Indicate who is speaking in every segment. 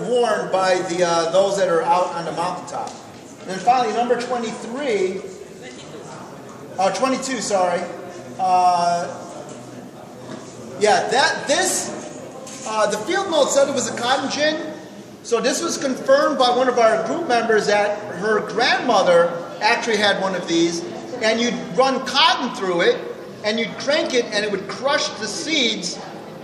Speaker 1: worn by those that are out on the mountaintop. And then finally, number 23, 22, sorry. The field note said it was a cotton gin. So this was confirmed by one of our group members that her grandmother actually had one of these. And you'd run cotton through it, and you'd crank it, and it would crush the seeds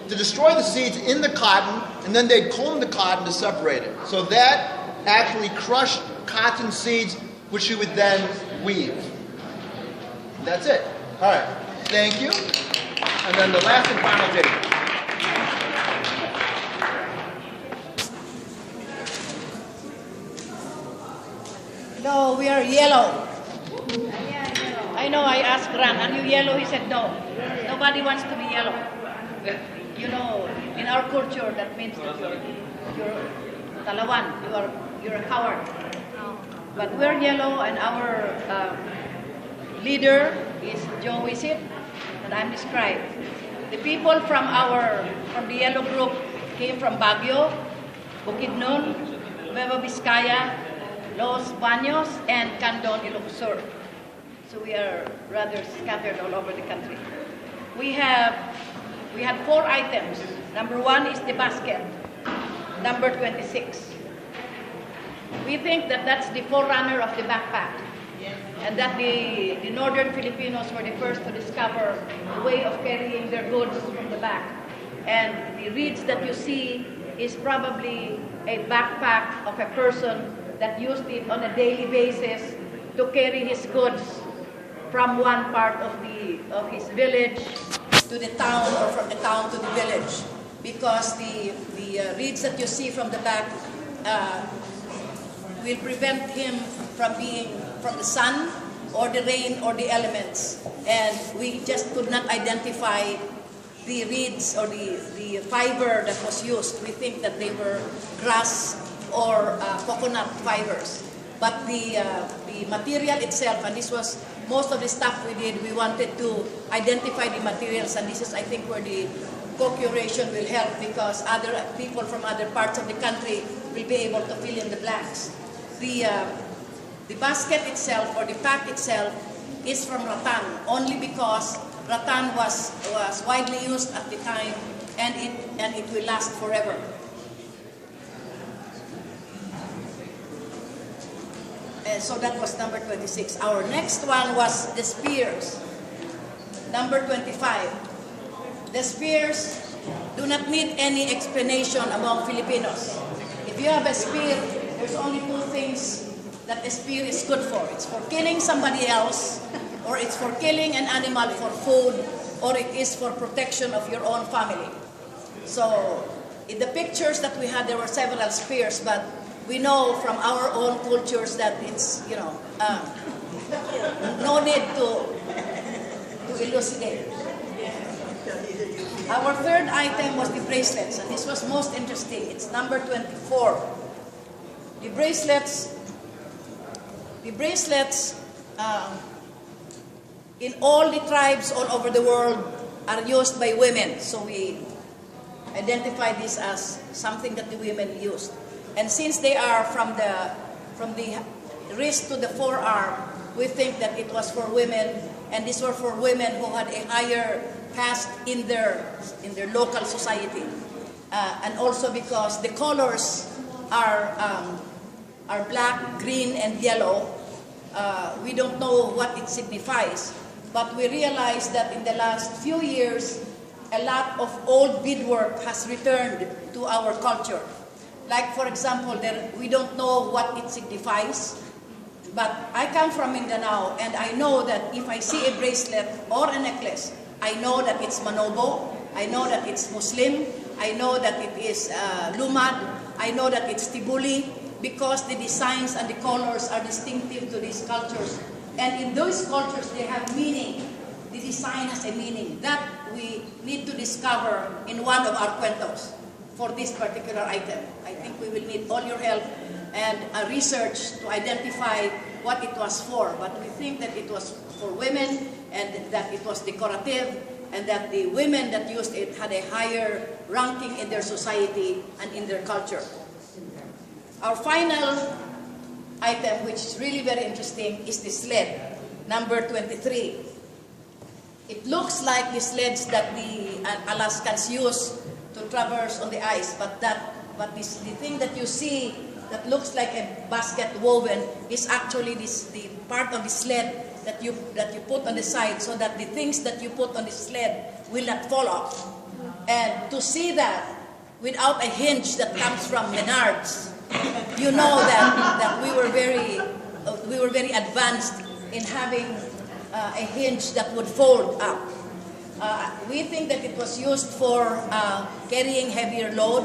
Speaker 1: to destroy the seeds in the cotton, and then they'd comb the cotton to separate it. So that actually crushed cotton seeds, which you would then weave. That's it. All right. Thank you. And then the last and final date.
Speaker 2: No, we are yellow. I know, I asked Ran, are you yellow? He said no. Nobody wants to be yellow. You know, in our culture, that means that you're talawan, you're a coward. But we're yellow, and our leader is Joe Wisit, and I'm the scribe. The people from the yellow group came from Baguio, Bukidnon, Nueva Vizcaya, Los Baños, and Candon, Ilocos Sur. So we are rather scattered all over the country. We had 4 items. Number 1 is the basket. Number 26. We think that that's the forerunner of the backpack. And that the northern Filipinos were the first to discover a way of carrying their goods from the back. And the reeds that you see is probably a backpack of a person that used it on a daily basis to carry his goods from one part of his village to the town, or from the town to the village, because the reeds that you see from the back will prevent him from being from the sun or the rain or the elements, and we just could not identify the reeds or the fiber that was used. We think that they were grass or coconut fibers, but the material itself, and this was most of the stuff we did, we wanted to identify the materials, and this is, I think, where the co-curation will help, because other people from other parts of the country will be able to fill in the blanks. The basket itself, or the pack itself, is from rattan, only because rattan was widely used at the time, and it will last forever. So that was number 26. Our next one was the spears. Number 25. The spears do not need any explanation among Filipinos. If you have a spear, there's only 2 things that a spear is good for. It's for killing somebody else, or it's for killing an animal for food, or it is for protection of your own family. So in the pictures that we had, there were several spears, but we know from our own cultures that it's, no need to elucidate. Our third item was the bracelets, and this was most interesting. It's number 24. The bracelets in all the tribes all over the world are used by women. So we identify this as something that the women used. And since they are from the wrist to the forearm, we think that it was for women, and these were for women who had a higher caste in their local society, and also because the colors are black, green, and yellow. We don't know what it signifies, but we realized that in the last few years, a lot of old beadwork has returned to our culture. Like, for example, we don't know what it signifies, but I come from Mindanao, and I know that if I see a bracelet or a necklace, I know that it's Manobo, I know that it's Muslim, I know that it is Lumad, I know that it's Tibuli, because the designs and the colors are distinctive to these cultures. And in those cultures, they have meaning. The design has a meaning that we need to discover in one of our Kwentos for this particular item. I think we will need all your help and research to identify what it was for. But we think that it was for women, and that it was decorative, and that the women that used it had a higher ranking in their society and in their culture. Our final item, which is really very interesting, is the sled, number 23. It looks like the sleds that the Alaskans use to traverse on the ice, but the thing that you see that looks like a basket woven is actually the part of the sled that you put on the side, so that the things that you put on the sled will not fall off. And to see that without a hinge that comes from Menards, you know that we were very advanced in having a hinge that would fold up. We think that it was used for carrying heavier load,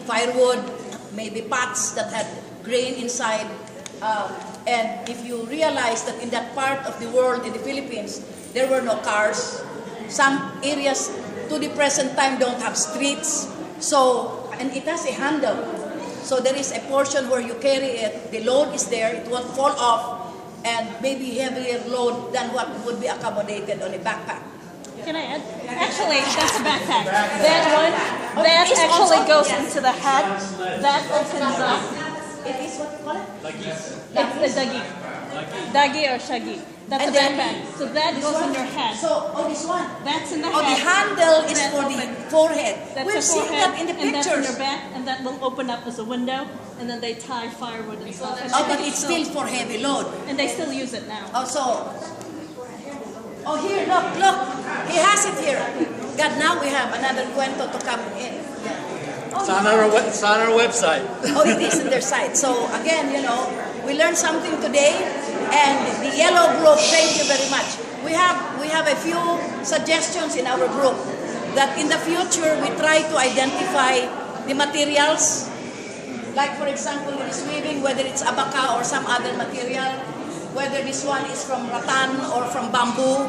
Speaker 2: firewood, maybe pots that had grain inside. And if you realize that in that part of the world, in the Philippines, there were no cars. Some areas to the present time don't have streets. So, and it has a handle. So there is a portion where you carry it, the load is there, it won't fall off, and maybe heavier load than what would be accommodated on a backpack.
Speaker 3: Can I add? Actually, that's a backpack. That one, that actually goes into the hat. That opens up.
Speaker 2: It is what you call it?
Speaker 3: It's a dagi. Dagi or shagi. That's
Speaker 2: And
Speaker 3: a
Speaker 2: then-
Speaker 3: backpack. So that goes in your head.
Speaker 2: So, this one.
Speaker 3: That's in the
Speaker 2: The
Speaker 3: head.
Speaker 2: handle is
Speaker 3: That
Speaker 2: for the
Speaker 3: open.
Speaker 2: forehead.
Speaker 3: That's
Speaker 2: We've
Speaker 3: the
Speaker 2: seen
Speaker 3: forehead,
Speaker 2: that in the
Speaker 3: and that's in
Speaker 2: pictures.
Speaker 3: your back, and that will open up as a window, and then they tie firewood and stuff.
Speaker 2: Oh, but it's still for heavy load.
Speaker 3: And they still use it now.
Speaker 2: Here, look. He has it here. God, now we have another cuento to come in. Oh,
Speaker 4: It's on our website.
Speaker 2: Oh, it is in their site. So again, we learned something today, and the yellow group, thank you very much. We have a few suggestions in our group that in the future we try to identify the materials, like for example in this weaving, whether it's abaka or some other material, whether this one is from rattan or from bamboo,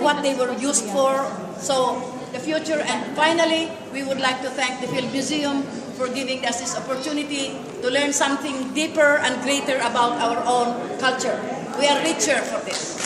Speaker 2: what they were used for. So the future, and finally, we would like to thank the Field Museum for giving us this opportunity to learn something deeper and greater about our own culture. We are richer for this.